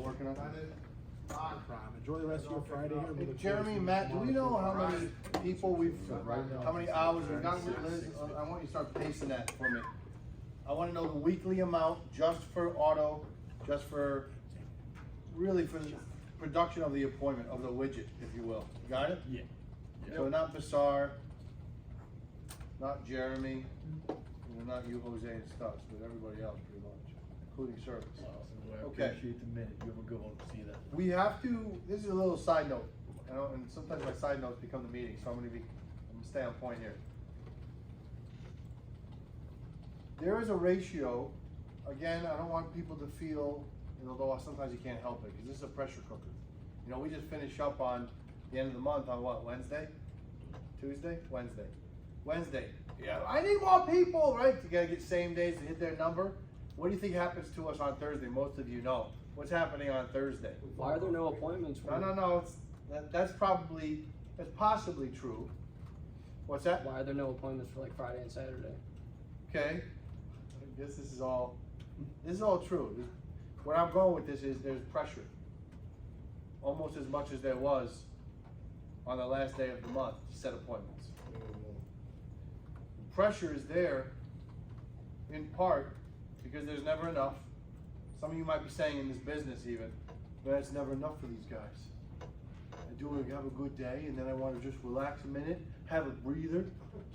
working on it. No problem. Enjoy the rest of your Friday here. We look Jeremy, forward to Matt, do we know how tomorrow. many people how many hours we've got with Liz? I want you to start pacing that for me. I want to know the weekly amount just for auto, just for, really for the production of the appointment, of the widget, if you will. Got it? Yeah. So not Bassar, not Jeremy, not you, Jose and Stubbs, but everybody else pretty much, including service. I Okay. appreciate the minute. You have a good one. See that. We have to, this is a little side note, and sometimes my side notes become the meeting, so I'm gonna stay on point here. There is a ratio, again, I don't want people to feel, although sometimes you can't help it, because this is a pressure cooker. You know, we just finished up on the end of the month on what, Wednesday? Tuesday? Wednesday. Wednesday. Yeah, I need more people, right? You gotta get same days to hit their number. What do you think happens to us on Thursday? Most of you know. What's happening on Thursday? Why are there no appointments? No, that's possibly true. What's that? Why are there no appointments for like Friday and Saturday? Okay. I guess this is all true. Where I'm going with this is there's pressure. Almost as much as there was on the last day of the month to set appointments. Pressure is there in part because there's never enough. Some of you might be saying in this business even, but it's never enough for these guys. I have a good day and then I want to just relax a minute, have a breather,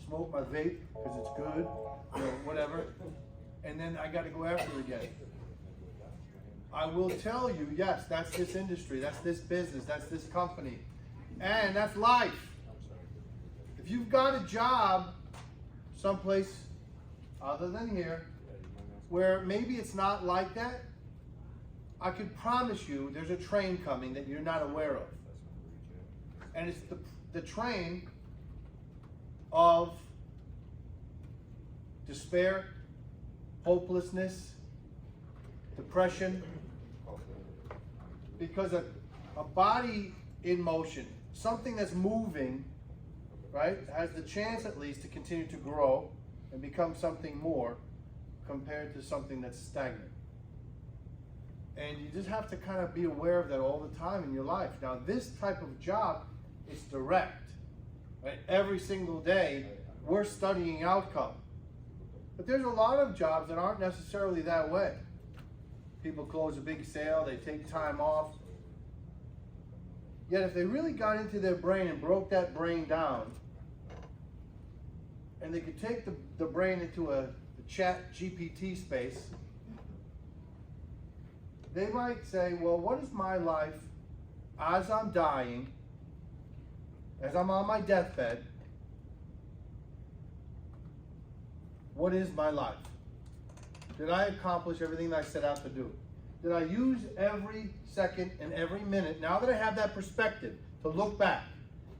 smoke my vape because it's good, whatever. And then I got to go after it again. I will tell you, yes, that's this industry, that's this business, that's this company, and that's life. If you've got a job someplace other than here, where maybe it's not like that, I can promise you there's a train coming that you're not aware of. And it's the train of despair, hopelessness, depression, because a body in motion, something that's moving, right, has the chance at least to continue to grow and become something more compared to something that's stagnant. And you just have to kind of be aware of that all the time in your life. Now, this type of job is direct, right? Every single day, we're studying outcome. But there's a lot of jobs that aren't necessarily that way. People close a big sale, they take time off. Yet if they really got into their brain and broke that brain down, and they could take the brain into a chat GPT space, they might say, well, what is my life as I'm dying, as I'm on my deathbed? What is my life? Did I accomplish everything that I set out to do? Did I use every second and every minute, now that I have that perspective, to look back?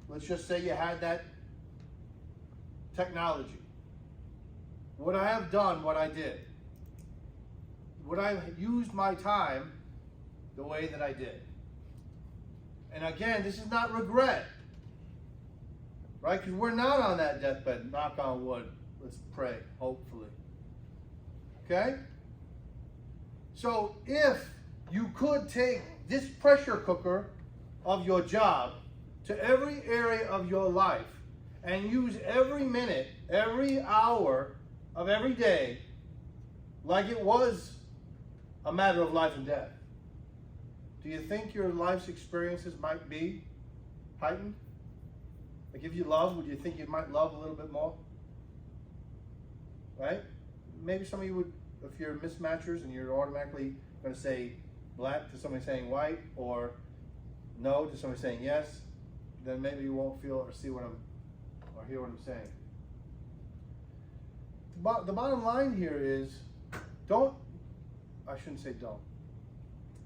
Let's just say you had that technology. Would I have done what I did? Would I have used my time the way that I did? And again, this is not regret, right? Because we're not on that deathbed, knock on wood. Let's pray, hopefully. Okay? So if you could take this pressure cooker of your job to every area of your life and use every minute, every hour of every day like it was a matter of life and death, do you think your life's experiences might be heightened? Like if you love, would you think you might love a little bit more? Right? Maybe some of you would, if you're mismatchers and you're automatically going to say black to somebody saying white, or no to somebody saying yes, then maybe you won't feel or see what or hear what I'm saying. The bottom line here is, I shouldn't say don't.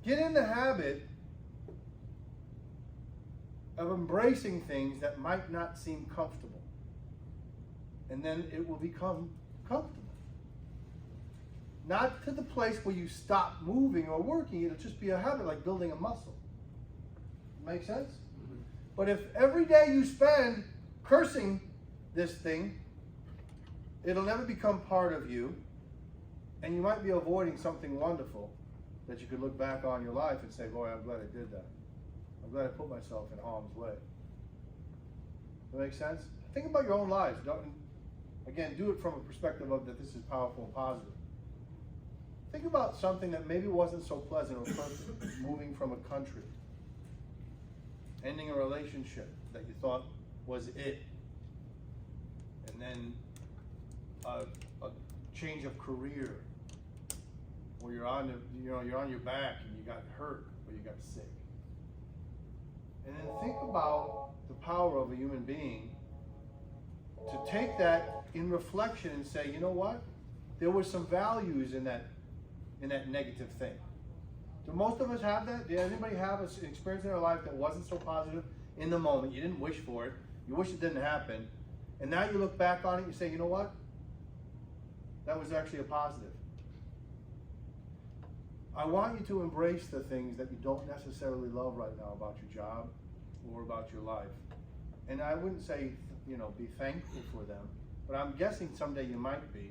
Get in the habit of embracing things that might not seem comfortable. And then it will become comfortable. Not to the place where you stop moving or working, it'll just be a habit, like building a muscle. Make sense? Mm-hmm. But if every day you spend cursing this thing, it'll never become part of you, and you might be avoiding something wonderful that you could look back on your life and say, boy, I'm glad I did that. I'm glad I put myself in harm's way. That makes sense? Think about your own lives. Again, do it from a perspective of that this is powerful and positive. Think about something that maybe wasn't so pleasant or perfect, moving from a country, ending a relationship that you thought was it, and then a change of career, or you're on your back and you got hurt or you got sick. And then think about the power of a human being to take that in reflection and say, you know what? There were some values in that negative thing. Do most of us have that? Did anybody have an experience in their life that wasn't so positive in the moment? You didn't wish for it. You wish it didn't happen. And now you look back on it and you say, you know what? That was actually a positive. I want you to embrace the things that you don't necessarily love right now about your job or about your life. And I wouldn't say, be thankful for them, but I'm guessing someday you might be.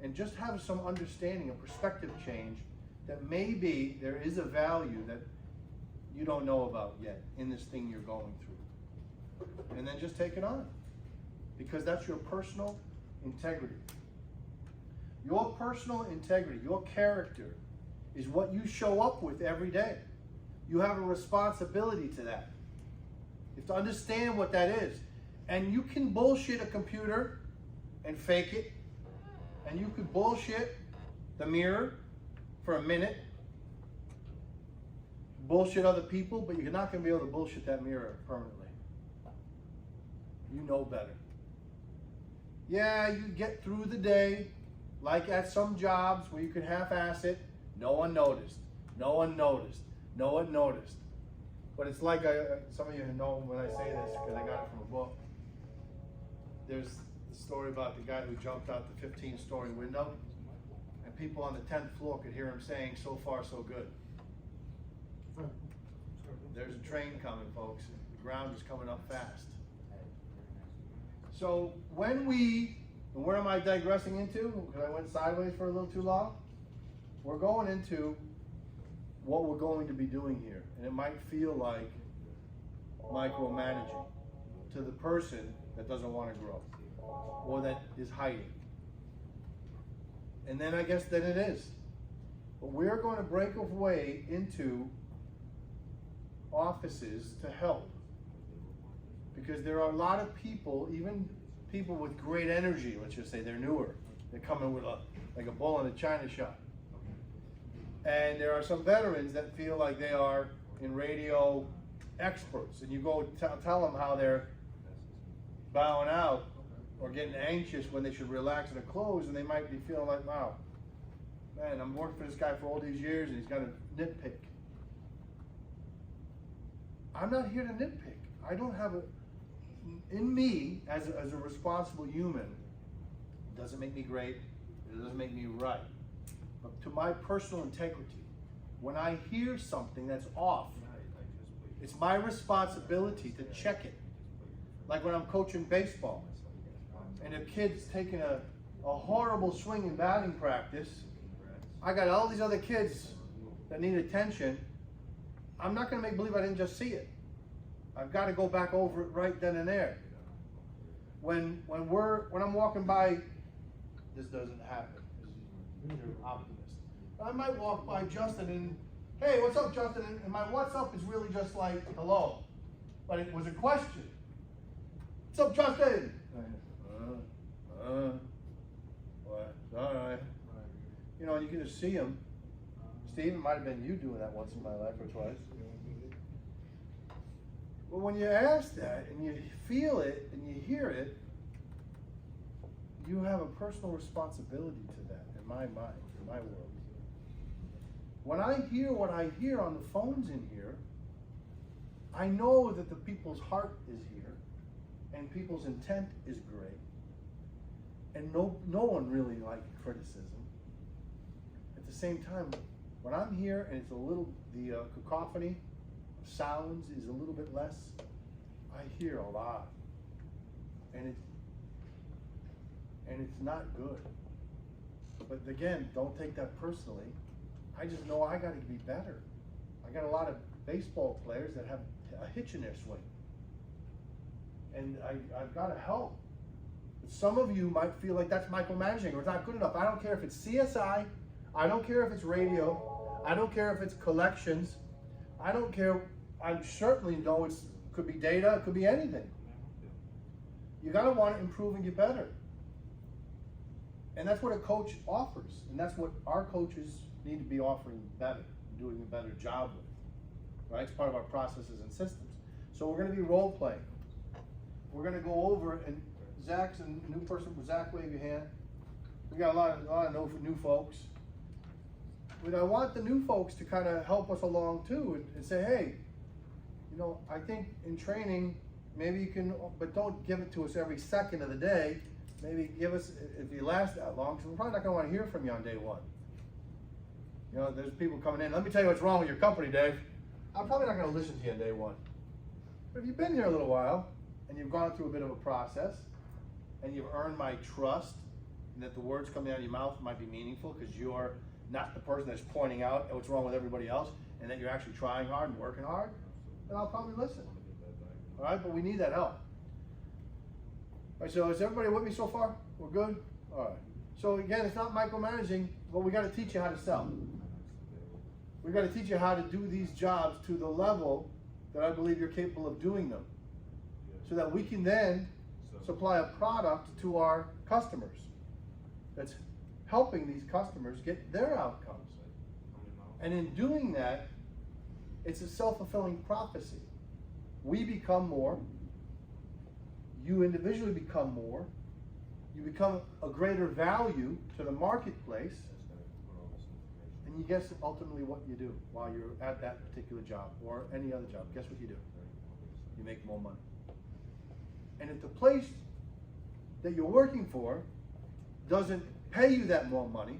And just have some understanding, a perspective change, that maybe there is a value that you don't know about yet in this thing you're going through. And then just take it on. Because that's your personal integrity. Your personal integrity, your character, is what you show up with every day. You have a responsibility to that. You have to understand what that is. And you can bullshit a computer and fake it. And you could bullshit the mirror for a minute. Bullshit other people, but you're not going to be able to bullshit that mirror permanently. You know better. Yeah, you get through the day, like at some jobs where you can half-ass it. No one noticed. No one noticed. No one noticed. But it's like, some of you know when I say this, because I got it from a book. There's the story about the guy who jumped out the 15-story window, and people on the 10th floor could hear him saying, so far, so good. There's a train coming, folks. The ground is coming up fast. So when and where am I digressing into? Because I went sideways for a little too long. We're going into what we're going to be doing here. And it might feel like micromanaging to the person that doesn't want to grow or that is hiding. And then I guess then it is. But we're going to break away into offices to help. Because there are a lot of people, even people with great energy, let's just say they're newer. They're coming with like a bull in a china shop. And there are some veterans that feel like they are in radio experts. And you go tell them how they're bowing out or getting anxious when they should relax in their clothes, and they might be feeling like, wow, man, I'm working for this guy for all these years and he's got to nitpick. I'm not here to nitpick. I don't have in me, as a responsible human, it doesn't make me great, it doesn't make me right. But to my personal integrity, when I hear something that's off, it's my responsibility to check it. Like when I'm coaching baseball, and a kid's taking a horrible swing in batting practice, I got all these other kids that need attention. I'm not going to make believe I didn't just see it. I've got to go back over it right then and there. When I'm walking by, this doesn't happen. You're an optimist. I might walk by Justin and, hey, what's up, Justin? And my what's up is really just like hello, but it was a question. What's up, Justin? What? All right. You know, and you can just see him. Steve, it might have been you doing that once in my life or twice. But when you ask that and you feel it and you hear it, you have a personal responsibility to that in my mind, in my world. When I hear what I hear on the phones in here, I know that the people's heart is here and people's intent is great. And no one really likes criticism. At the same time, when I'm here and it's the cacophony of sounds is a little bit less, I hear a lot. And it's not good. But again, don't take that personally. I just know I gotta be better. I got a lot of baseball players that have a hitch in their swing. And I've gotta help. But some of you might feel like that's micromanaging or it's not good enough. I don't care if it's CSI, I don't care if it's radio, I don't care if it's collections, I don't care, I certainly know it could be data, it could be anything. You gotta want to improve and get better. And that's what a coach offers. And that's what our coaches need to be offering better, doing a better job with. Right? It's part of our processes and systems. So we're gonna be role playing. We're gonna go over, and Zach's a new person. Zach, wave your hand. We got a lot of new folks. But I want the new folks to kind of help us along too and say, hey, you know, I think in training, maybe you can, but don't give it to us every second of the day. Maybe give us, if you last that long, because we're probably not going to want to hear from you on day one. You know, there's people coming in. Let me tell you what's wrong with your company, Dave. I'm probably not going to listen to you on day one. But if you've been here a little while and you've gone through a bit of a process and you've earned my trust, and that the words coming out of your mouth might be meaningful because you're not the person that's pointing out what's wrong with everybody else, and that you're actually trying hard and working hard, then I'll probably listen. All right, but we need that help. All right, so is everybody with me so far? We're good? All right. So again, it's not micromanaging, but we got to teach you how to sell. We got to teach you how to do these jobs to the level that I believe you're capable of doing them, so that we can then supply a product to our customers that's helping these customers get their outcomes. And in doing that, it's a self-fulfilling prophecy. We become more, you individually become more, you become a greater value to the marketplace, and you guess ultimately what you do while you're at that particular job or any other job. Guess what you do? You make more money. And if the place that you're working for doesn't pay you that more money,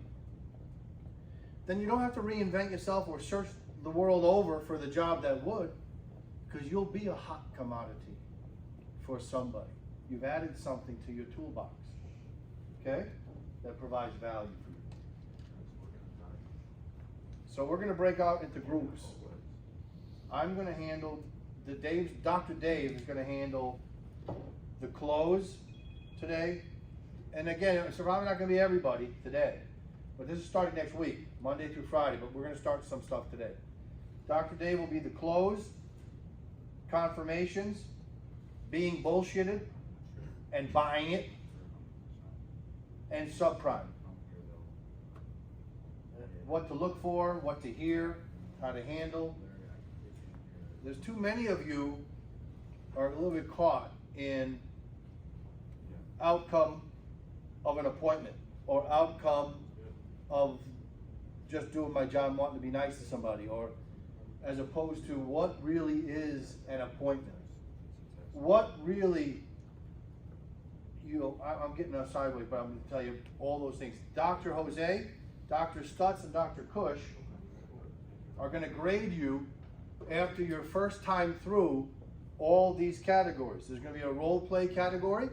then you don't have to reinvent yourself or search the world over for the job that would, because you'll be a hot commodity for somebody. You've added something to your toolbox, okay, that provides value for you. So we're going to break out into groups. I'm going to handle, Dr. Dave is going to handle the close today. And again, it's probably not going to be everybody today, but this is starting next week, Monday through Friday, but we're going to start some stuff today. Dr. Dave will be the close, confirmations, being bullshitted, and buying it, and subprime. What to look for, what to hear, how to handle. There's too many of you are a little bit caught in outcome of an appointment or outcome of just doing my job and wanting to be nice to somebody, or as opposed to what really is an appointment. What really, you know, I'm getting us sideways, but I'm going to tell you all those things. Dr. Jose, Dr. Stutz, and Dr. Cush are going to grade you after your first time through all these categories. There's going to be a role play category.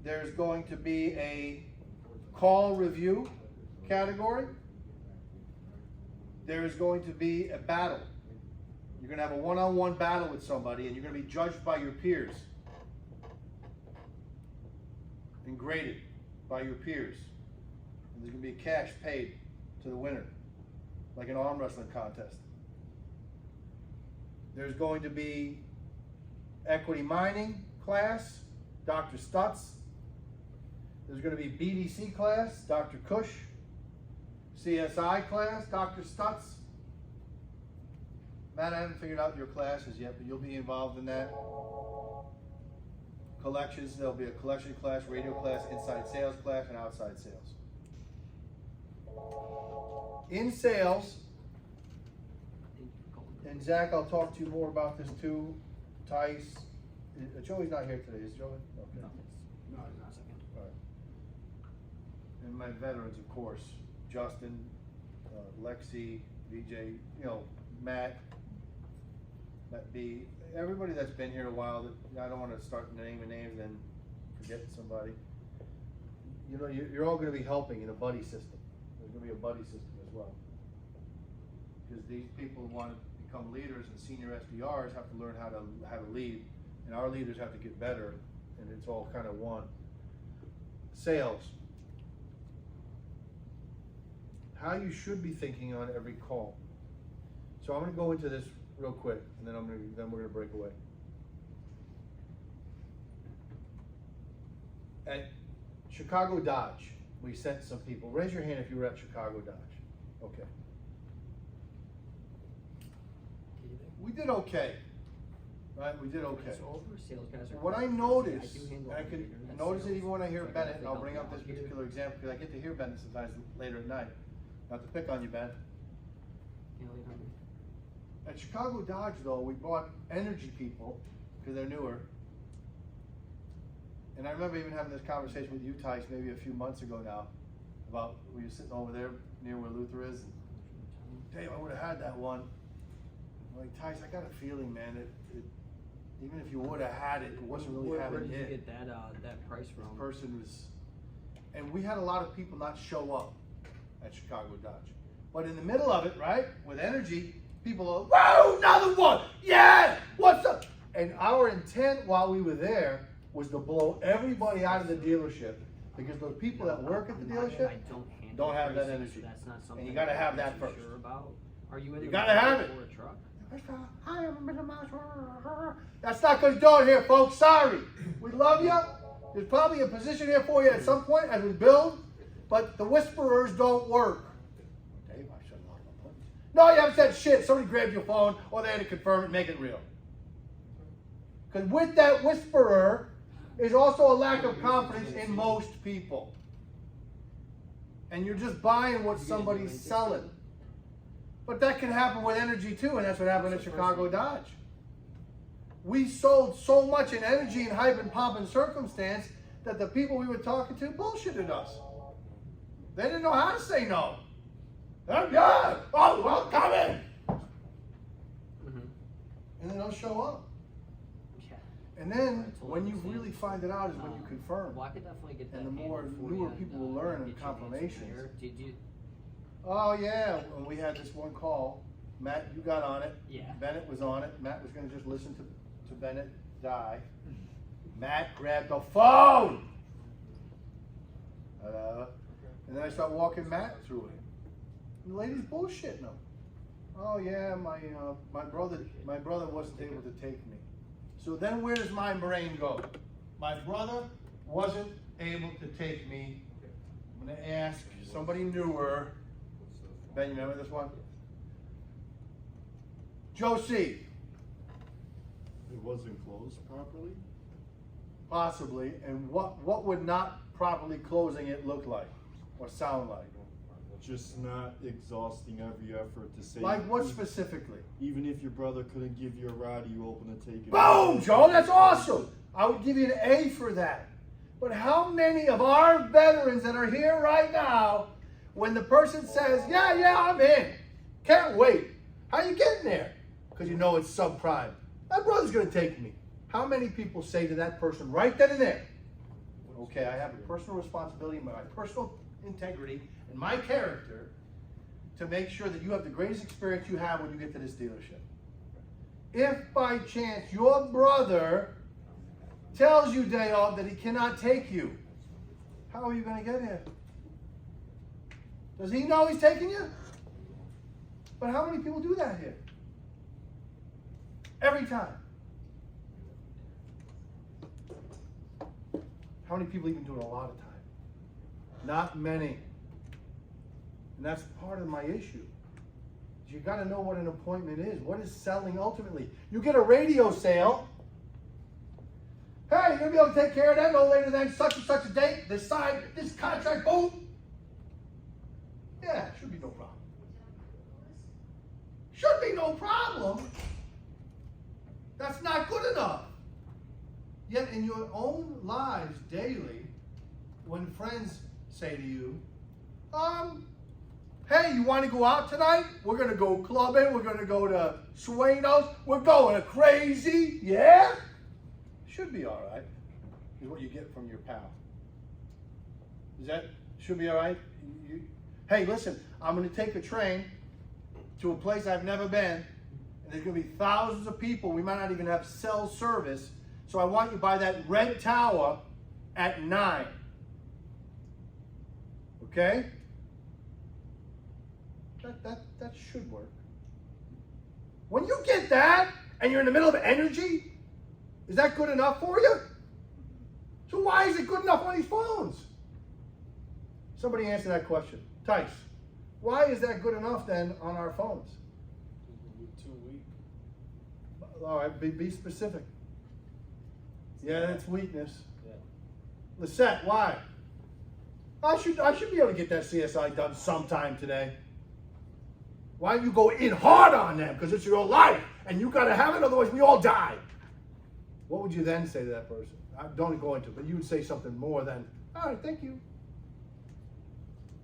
There's going to be a call review category. There's going to be a battle. You're going to have a one-on-one battle with somebody, and you're going to be judged by your peers and graded by your peers. And there's going to be cash paid to the winner, like an arm wrestling contest. There's going to be equity mining class, Dr. Stutz. There's going to be BDC class, Dr. Cush. CSI class, Dr. Stutz. Matt, I haven't figured out your classes yet, but you'll be involved in that. Collections, there'll be a collection class, radio class, inside sales class, and outside sales. In sales, and Zach, I'll talk to you more about this too. Tice, Joey's not here today, is Joey? Okay. No, he's not. All right. And my veterans, of course, Justin, Lexi, VJ, you know, Matt B, everybody that's been here a while. I don't want to start naming names and forget somebody. You know, you're all going to be helping in a buddy system. There's going to be a buddy system as well. because these people who want to become leaders and senior SDRs have to learn how to lead, and our leaders have to get better, and it's all kind of one. Sales. How you should be thinking on every call. So I'm going to go into this real quick, and then we're going to break away. At Chicago Dodge, we sent some people. Raise your hand if you were at Chicago Dodge. Okay. We did okay. Right? We did okay. Sales guys are. What I crazy. notice, I do handle and I it can later, and that's notice it sales. even when I hear So I Bennett, definitely and I'll help bring you up this out here. particular example, because I get to hear Bennett sometimes later at night. Not to pick on you, Ben. You know, 800. At Chicago Dodge, though, we brought energy people, because they're newer. And I remember even having this conversation with you, Tice, maybe a few months ago now, about we were sitting over there near where Luther is. And, Dave, I would have had that one. I'm like, Tice, I got a feeling, man, even if you would have had it, it wasn't really Where having did you it. get that price from? The person was, and we had a lot of people not show up at Chicago Dodge. But in the middle of it, right, with energy, people are, whoa, another one, yeah, what's up? And our intent while we were there was to blow everybody out of the dealership, because those people that work at the dealership I don't have that pricing, energy. so that's not something. And you gotta have I'm that too first. Sure about. Are you in You the gotta market have it. for a truck? Hi, I'm a Middle Mouse. That's not gonna do it here, folks. Sorry. We love you. There's probably a position here for you at some point as we build, but the whisperers don't work. Dave, I should lock my appointments. No, you haven't said shit. Somebody grabbed your phone, or they had to confirm it and make it real. Because with that whisperer is also a lack of confidence in most people. And you're just buying what somebody's selling. But that can happen with energy too, and that's what happened at Chicago Dodge. We sold so much in energy and hype and pomp and circumstance that the people we were talking to bullshitted us. They didn't know how to say no. Yeah, oh, well, come in. And they don't show up. Yeah. And then when you really find it out is when you confirm. Well, I could definitely get that. And the more handled for newer you people and, will learn get in you an answer confirmations. there. Did you? Oh yeah, when we had this one call, Matt, you got on it. Yeah. Bennett was on it. Matt was gonna just listen to Bennett die. Matt grabbed the phone. And then I start walking Matt through it. And the lady's bullshitting him. Oh yeah, my brother wasn't able to take me. So then where does my brain go? My brother wasn't able to take me. I'm gonna ask somebody newer. Ben, you remember this one? Josie. It wasn't closed properly? Possibly. And what would not properly closing it look like or sound like? Just not exhausting every effort to say. Like what specifically? Even if your brother couldn't give you a ride, you open to take it. Boom, Joe, that's awesome. I would give you an A for that. But how many of our veterans that are here right now, when the person says, yeah, I'm in, can't wait. How you getting there? Because you know it's subprime. My brother's gonna take me. How many people say to that person right then and there, okay, I have a personal responsibility, my personal integrity, and my character to make sure that you have the greatest experience you have when you get to this dealership. If by chance your brother tells you day of that he cannot take you, how are you gonna get here? Does he know he's taking you? But how many people do that here? Every time. How many people even do it a lot of time? Not many. And that's part of my issue. You gotta know what an appointment is. What is selling ultimately? You get a radio sale. Hey, you're gonna be able to take care of that no later than such and such a date, this side, this contract, boom. Yeah, should be no problem. Should be no problem. That's not good enough. Yet in your own lives daily, when friends say to you, hey, you want to go out tonight? We're going to go clubbing. We're going to go to Sueños. We're going to crazy. Yeah? Should be all right, is what you get from your pal. Is that, should be all right? Hey, listen, I'm going to take a train to a place I've never been, and there's going to be thousands of people. We might not even have cell service. So I want you by that red tower at 9. Okay? That should work. When you get that and you're in the middle of energy, is that good enough for you? So why is it good enough on these phones? Somebody answer that question. Tice, why is that good enough then on our phones? We're too weak. All right, be specific. Yeah, that's weakness. Yeah. Lisette, why? I should be able to get that CSI done sometime today. Why don't you go in hard on them? Because it's your life, and you got to have it, otherwise we all die. What would you then say to that person? I don't go into it, but you would say something more than, all right, thank you.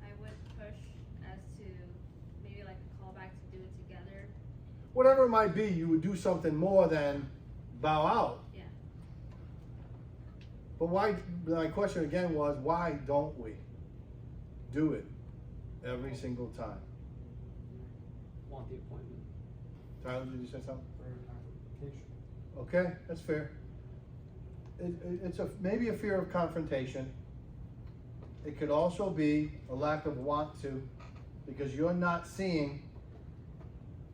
I would push as to maybe like a callback to do it together. Whatever it might be, you would do something more than bow out. Yeah. But why, my question again was, why don't we do it every single time? Want the appointment. Tyler, did you say something? For confrontation. Okay, that's fair. It's maybe a fear of confrontation. It could also be a lack of want to, because you're not seeing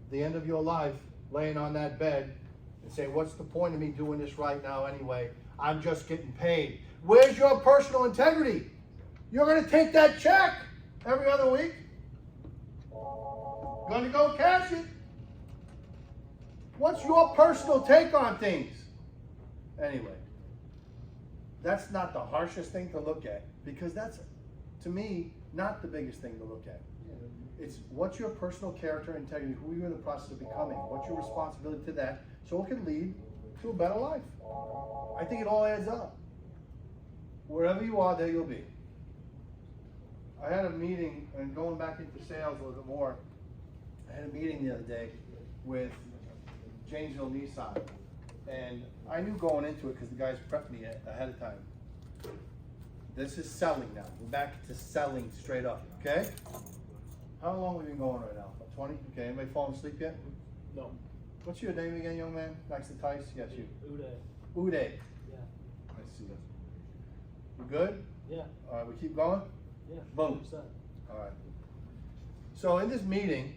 the end of your life laying on that bed and saying, what's the point of me doing this right now anyway? I'm just getting paid. Where's your personal integrity? You're going to take that check every other week. Going to go cash it. What's your personal take on things? Anyway, that's not the harshest thing to look at, because that's, to me, not the biggest thing to look at. It's what's your personal character, integrity, who you're in the process of becoming, what's your responsibility to that, so it can lead to a better life. I think it all adds up. Wherever you are, there you'll be. I had a meeting, and going back into sales a little bit more, I had a meeting the other day with Janesville Nissan, and I knew going into it because the guys prepped me ahead of time. This is selling now. We're back to selling straight up, okay? How long have we been going right now? About 20? Okay, anybody falling asleep yet? No. What's your name again, young man? Next to Tice? Yes, you. Uday. Uday. Yeah. I see. You good? Yeah. All right, we keep going? Yeah. Boom. All right. So in this meeting,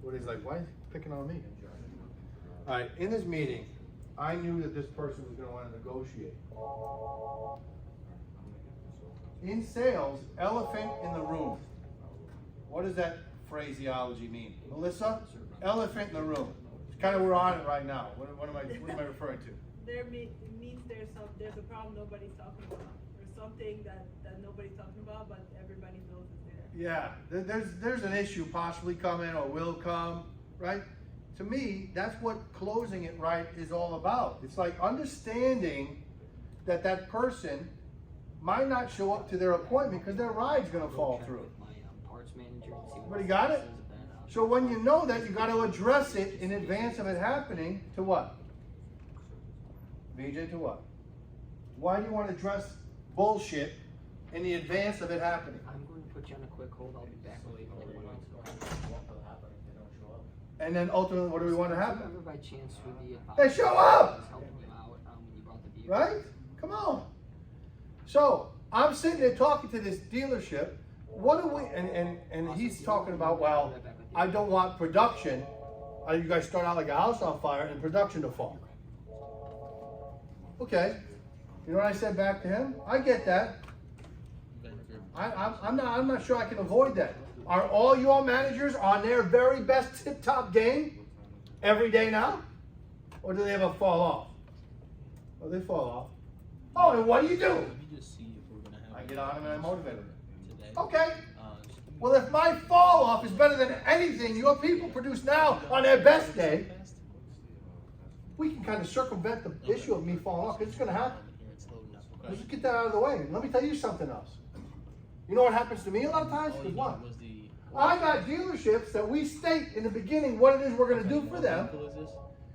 what is like, why is he picking on me? All right, in this meeting, I knew that this person was going to want to negotiate. In sales, elephant in the room. What does that phraseology mean? Melissa? Elephant in the room. It's kind of, we're on it right now. What am I referring to? It means there's a problem nobody's talking about. There's something that nobody's talking about, but everybody knows it's there. Yeah, there's an issue possibly coming or will come, right? To me, that's what closing it right is all about. It's like understanding that that person might not show up to their appointment because their ride's going to fall through. My parts manager to see Everybody got it? So when you know that, you got to address it in advance of it happening. To what? VJ, to what? Why do you want to address bullshit in the advance of it happening? I'm going to put you on a quick hold. I'll be back later. And then ultimately, what do we want to happen? Remember by chance who the Hey, advisor show up! was helping you out when you brought the vehicle? Right? Come on. So I'm sitting there talking to this dealership. What do we? And he's talking about, well, I don't want production. You guys start out like a house on fire and production to fall. Okay. You know what I said back to him? I get that. I'm not sure I can avoid that. Are all your managers on their very best tip-top game every day now? Or do they ever fall off? Oh, they fall off. Oh, and what do? Let me just see if we're gonna have. I get on them and I motivate them. Today. Okay. Well, if my fall off is better than anything your people produce now on their best day, we can kind of circumvent the issue of me falling off, because it's going to happen. Let's just get that out of the way. And let me tell you something else. You know what happens to me a lot of times? Is what? I got dealerships that we state in the beginning what it is we're going to do for them.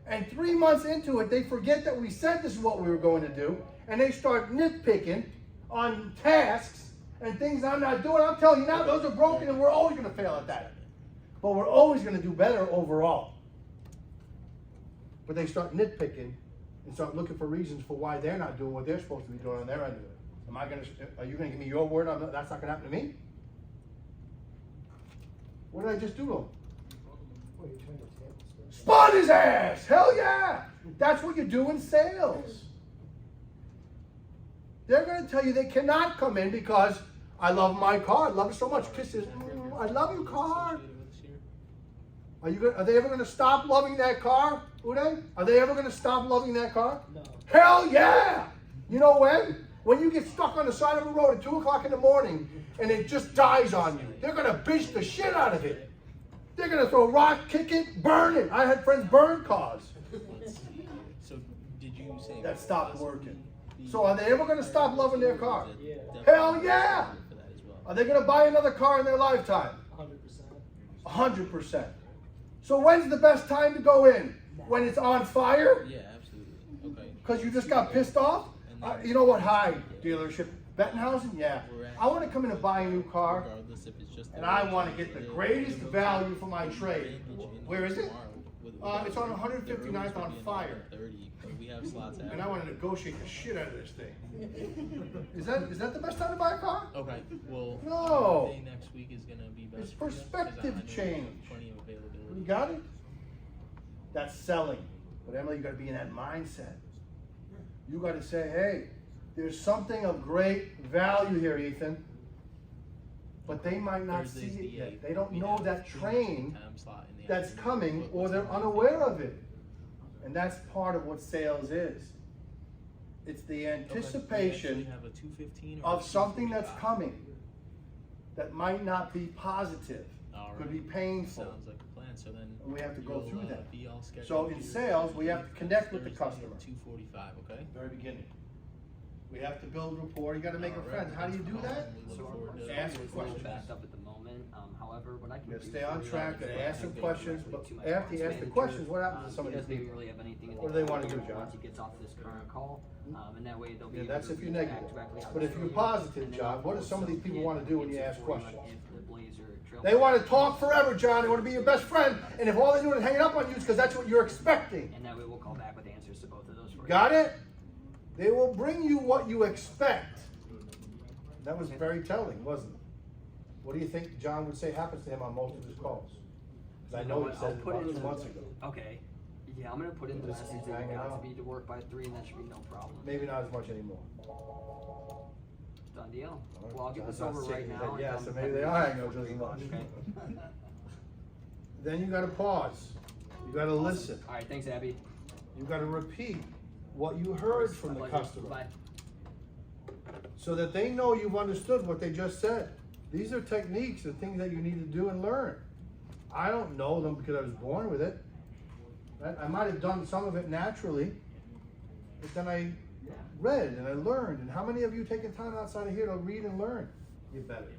And 3 months into it, they forget that we said this is what we were going to do. And they start nitpicking on tasks and things I'm not doing. I'm telling you now, those are broken and we're always going to fail at that. But we're always gonna do better overall. But they start nitpicking and start looking for reasons for why they're not doing what they're supposed to be doing on their end of it. Are you gonna give me your word on that? That's not gonna happen to me? What did I just do to him? Well, you turned the tables, man. Spun his ass! Hell yeah! That's what you do in sales. They're gonna tell you they cannot come in because I love my car. I love it so much. Kisses. I love your car. Are they ever gonna stop loving that car, Uday? Are they ever gonna stop loving that car? No. Hell yeah! You know when? When you get stuck on the side of the road at 2 o'clock in the morning and it just dies on you. They're gonna bitch the shit out of it. They're gonna throw a rock, kick it, burn it. I had friends burn cars Let's see. So did you say that stopped possibly working. be- So are they ever gonna stop loving their car? Yeah. Hell yeah! For that as well. Are they gonna buy another car in their lifetime? 100%. 100%. So when's the best time to go in? When it's on fire? Yeah, absolutely. Okay. Because you just got pissed off? You know what? Hi, dealership. Bettenhausen? Yeah. I want to come in and buy a new car, Regardless if it's just and I want to get the greatest value for my trade. Where is it? It's on 159th on fire. 30, but we have slots out. And I want to negotiate the shit out of this thing. Is that the best time to buy a car? Okay, well, No. Monday next week is gonna be best. It's for you, 'cause perspective I know we have change. Plenty of availability. You got it? That's selling. But Emily, you got to be in that mindset. You got to say, hey, there's something of great value here, Ethan. But they might not Thursday's see it the yet. 8th. They don't We know have that pretty much train a time slot in the that's afternoon. coming, or What's they're the Monday? unaware of it. And that's part of what sales is. It's the Okay, we actually anticipation have a 2:15 or of a something that's 2:45. coming that might not be positive, All could right. be painful. Sounds like a plan. So then And we have to go you'll, through that. be all scheduled So in here sales, we have to connect with the Thursday at customer. 2:45. Okay. Very beginning. We have to build rapport. You got to make a All right, friend. How do you that's do fine. that? We look So our forward to Ask is a little questions. backed up at the moment. However, what I can You gotta do stay for on you track is and I ask can some go questions, directly but to my after you parts ask the manager. questions, what happens to some of He these doesn't even people? really have anything in What do they wanna the do, John? once he gets off this current call, and that way they'll be Yeah, able that's to if you're reach back negative. directly out But to if you're you, positive, and then John, what do some of these people wanna do when you ask for you, questions? if the Blazer Trail They want to talk forever, John. They want to be your best friend. And if all they're doing is hanging up on you, it's because that's what you're expecting. and that way we'll call back with answers to both of those for you. Got it? They will bring you what you expect. That was very telling, wasn't it? What do you think John would say happens to him on most of his calls? 'Cause I know he said it about 2 months ago. Okay. Yeah, I'm gonna put in the Just message keep that you hanging got out. to be to work by 3, and that should be no problem. Maybe not as much anymore. Done deal. right. Well, I'll get this John's over not right shaking his now. head yes, and so come maybe they back are to hanging you out just as much. Okay. Then you got to pause. You got to listen. All right, thanks, Abby. You got to repeat what you heard from the Pleasure. customer, Bye. so that they know you've understood what they just said. These are techniques and things that you need to do and learn. I don't know them because I was born with it. Right? I might have done some of it naturally, but then I read and I learned. And how many of you taking time outside of here to read and learn? You better.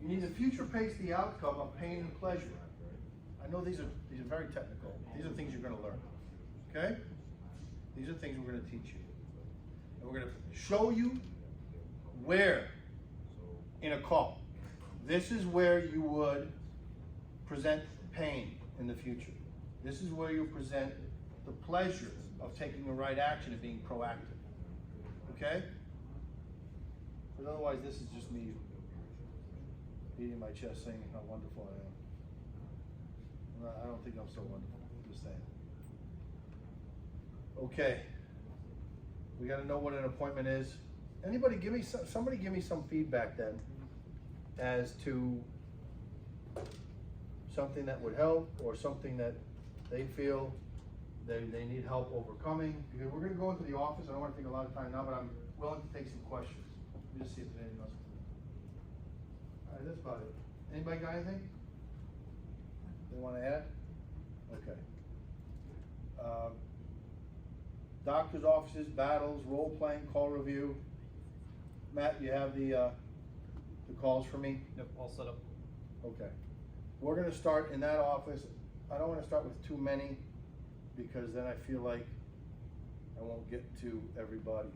You need to future pace the outcome of pain and pleasure. I know these are very technical. These are things you're going to learn. Okay? These are things we're going to teach you. And we're going to show you where in a call. This is where you would present pain in the future. This is where you present the pleasure of taking the right action and being proactive. Okay? But otherwise, this is just me beating my chest saying how wonderful I am. Well, I don't think I'm so wonderful. I'm just saying. Okay. We got to know what an appointment is. Anybody give me somebody give me some feedback then as to something that would help or something that they feel they need help overcoming. Because we're going to go into the office. I don't want to take a lot of time now, but I'm willing to take some questions. Let me just see if there's anything else. All right, that's about it. Anybody got anything they want to add? Okay. Doctor's offices, battles, role playing, call review. Matt, you have the calls for me? Yep, all set up. Okay. We're gonna start in that office. I don't wanna start with too many because then I feel like I won't get to everybody.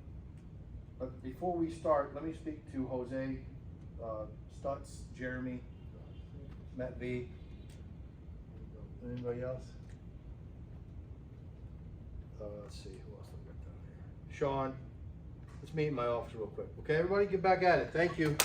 But before we start, let me speak to Jose, Stutz, Jeremy, Matt V. Anybody else? Let's see, who else I got down here? Sean. Let's meet in my office real quick. Okay, everybody get back at it. Thank you.